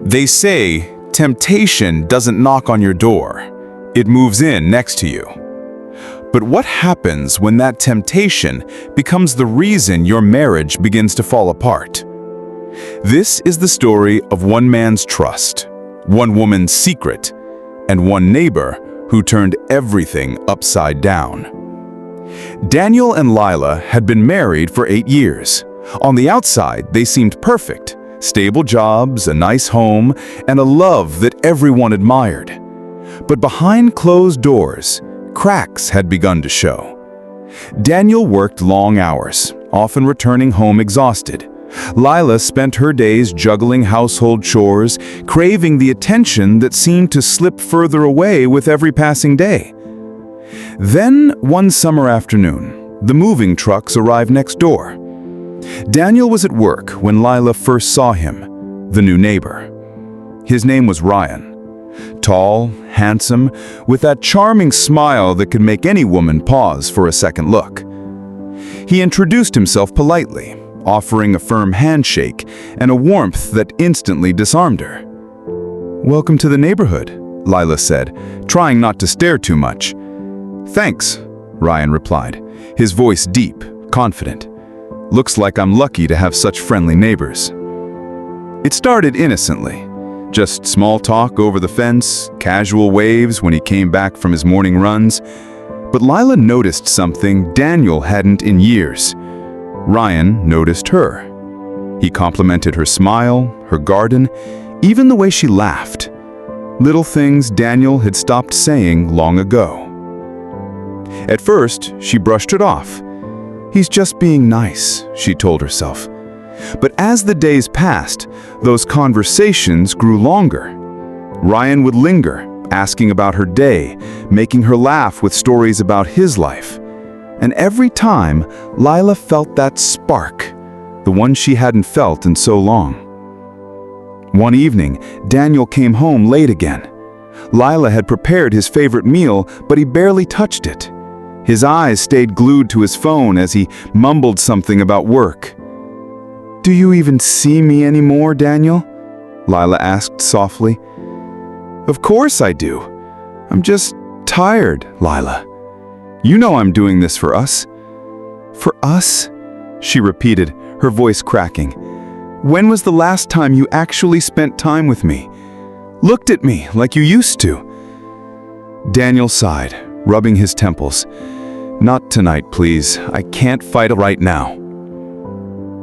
They say temptation doesn't knock on your door. It moves in next to you. But what happens when that temptation becomes the reason your marriage begins to fall apart? This is the story of one man's trust, one woman's secret, and one neighbor who turned everything upside down. Daniel and Lila had been married for 8 years. On the outside, they seemed perfect. Stable jobs, a nice home, and a love that everyone admired. But behind closed doors, cracks had begun to show. Daniel worked long hours, often returning home exhausted. Lila spent her days juggling household chores, craving the attention that seemed to slip further away with every passing day. Then, one summer afternoon, the moving trucks arrived next door. Daniel was at work when Lila first saw him, the new neighbor. His name was Ryan. Tall, handsome, with that charming smile that could make any woman pause for a second look. He introduced himself politely, offering a firm handshake and a warmth that instantly disarmed her. "Welcome to the neighborhood," Lila said, trying not to stare too much. "Thanks," Ryan replied, his voice deep, confident. "Looks like I'm lucky to have such friendly neighbors." It started innocently. Just small talk over the fence, casual waves when he came back from his morning runs. But Lila noticed something Daniel hadn't in years. Ryan noticed her. He complimented her smile, her garden, even the way she laughed. Little things Daniel had stopped saying long ago. At first, she brushed it off. "He's just being nice," she told herself. But as the days passed, those conversations grew longer. Ryan would linger, asking about her day, making her laugh with stories about his life. And every time, Lila felt that spark, the one she hadn't felt in so long. One evening, Daniel came home late again. Lila had prepared his favorite meal, but he barely touched it. His eyes stayed glued to his phone as he mumbled something about work. "Do you even see me anymore, Daniel?" Lila asked softly. "Of course I do. I'm just tired, Lila. You know I'm doing this for us." "For us?" she repeated, her voice cracking. "When was the last time you actually spent time with me? Looked at me like you used to?" Daniel sighed, rubbing his temples. "Not tonight, please. I can't fight right now."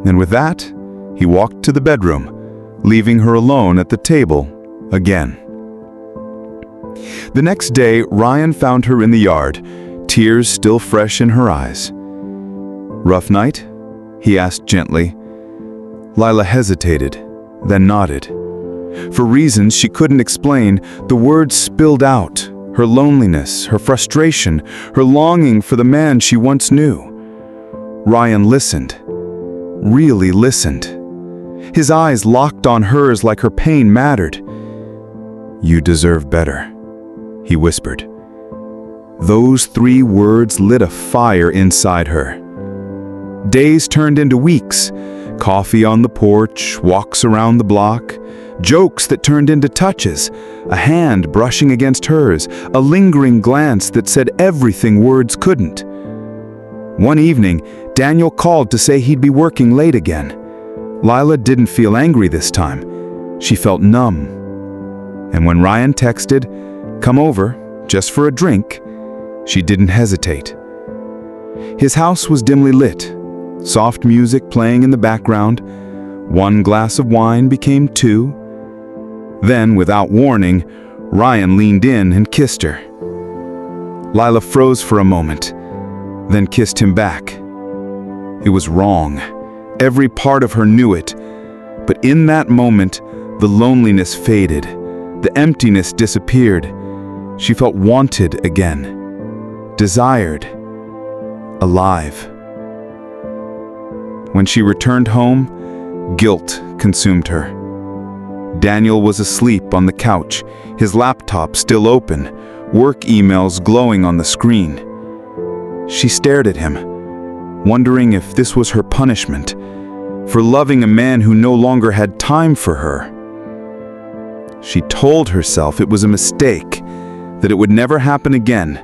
And with that, he walked to the bedroom, leaving her alone at the table again. The next day, Ryan found her in the yard, tears still fresh in her eyes. "Rough night?" he asked gently. Lila hesitated, then nodded. For reasons she couldn't explain, the words spilled out, her loneliness, her frustration, her longing for the man she once knew. Ryan listened, really listened. His eyes locked on hers like her pain mattered. "You deserve better," he whispered. Those 3 words lit a fire inside her. Days turned into weeks. Coffee on the porch, walks around the block, jokes that turned into touches, a hand brushing against hers, a lingering glance that said everything words couldn't. One evening, Daniel called to say he'd be working late again. Lila didn't feel angry this time. She felt numb. And when Ryan texted, "Come over, just for a drink," she didn't hesitate. His house was dimly lit, soft music playing in the background. 1 glass of wine became 2. Then, without warning, Ryan leaned in and kissed her. Lila froze for a moment, then kissed him back. It was wrong. Every part of her knew it. But in that moment, the loneliness faded. The emptiness disappeared. She felt wanted again, desired, alive. When she returned home, guilt consumed her. Daniel was asleep on the couch, his laptop still open, work emails glowing on the screen. She stared at him, wondering if this was her punishment for loving a man who no longer had time for her. She told herself it was a mistake, that it would never happen again.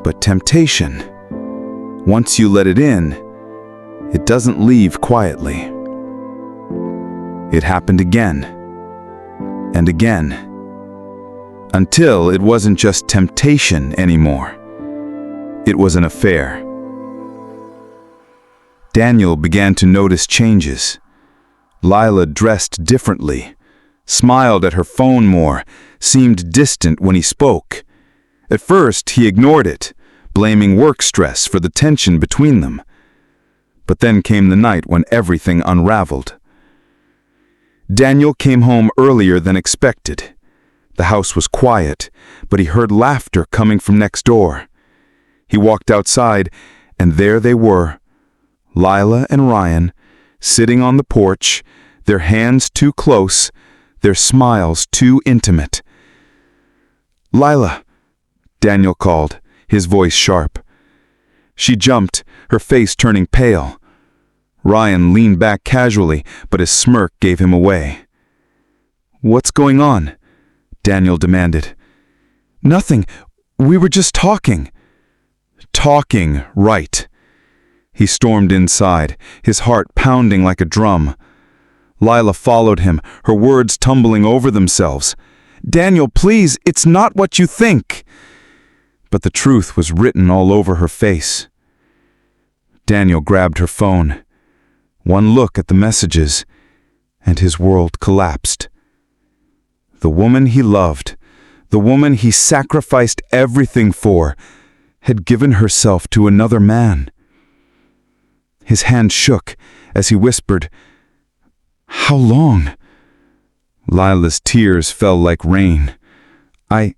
But temptation, once you let it in, it doesn't leave quietly. It happened again and again, until it wasn't just temptation anymore. It was an affair. Daniel began to notice changes. Lila dressed differently, smiled at her phone more, seemed distant when he spoke. At first, he ignored it, blaming work stress for the tension between them. But then came the night when everything unraveled. Daniel came home earlier than expected. The house was quiet, but he heard laughter coming from next door. He walked outside, and there they were, Lila and Ryan, sitting on the porch, their hands too close, their smiles too intimate. "Lila," Daniel called, his voice sharp. She jumped, her face turning pale. Ryan leaned back casually, but his smirk gave him away. "What's going on?" Daniel demanded. "Nothing. We were just talking." "Talking, right." He stormed inside, his heart pounding like a drum. Lila followed him, her words tumbling over themselves. "Daniel, please, it's not what you think." But the truth was written all over her face. Daniel grabbed her phone. One look at the messages, and his world collapsed. The woman he loved, the woman he sacrificed everything for, had given herself to another man. His hand shook as he whispered, "How long?" Lila's tears fell like rain. I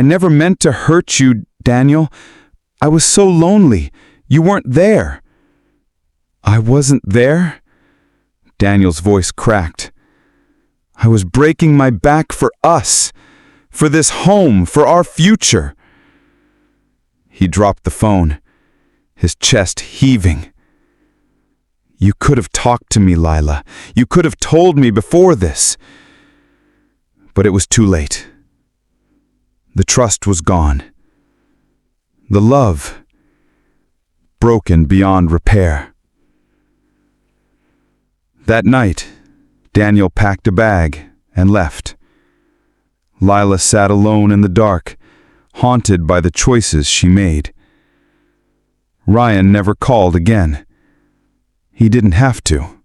never meant to hurt you, Daniel. I was so lonely. You weren't there." "I wasn't there?" Daniel's voice cracked. "I was breaking my back for us, for this home, for our future." He dropped the phone, his chest heaving. "You could have talked to me, Lila. You could have told me before this." But it was too late. The trust was gone. The love, broken beyond repair. That night, Daniel packed a bag and left. Lila sat alone in the dark, haunted by the choices she made. Ryan never called again. He didn't have to.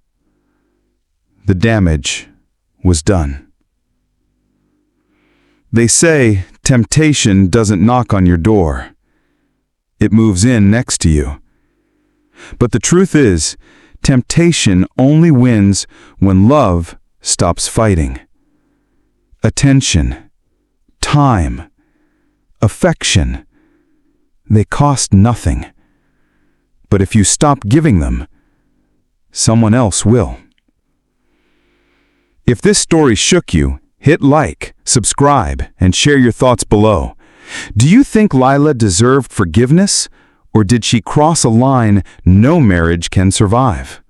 The damage was done. They say temptation doesn't knock on your door. It moves in next to you. But the truth is, temptation only wins when love stops fighting. Attention, time, affection, they cost nothing. But if you stop giving them, someone else will. If this story shook you, hit like, subscribe, and share your thoughts below. Do you think Lila deserved forgiveness, or did she cross a line no marriage can survive?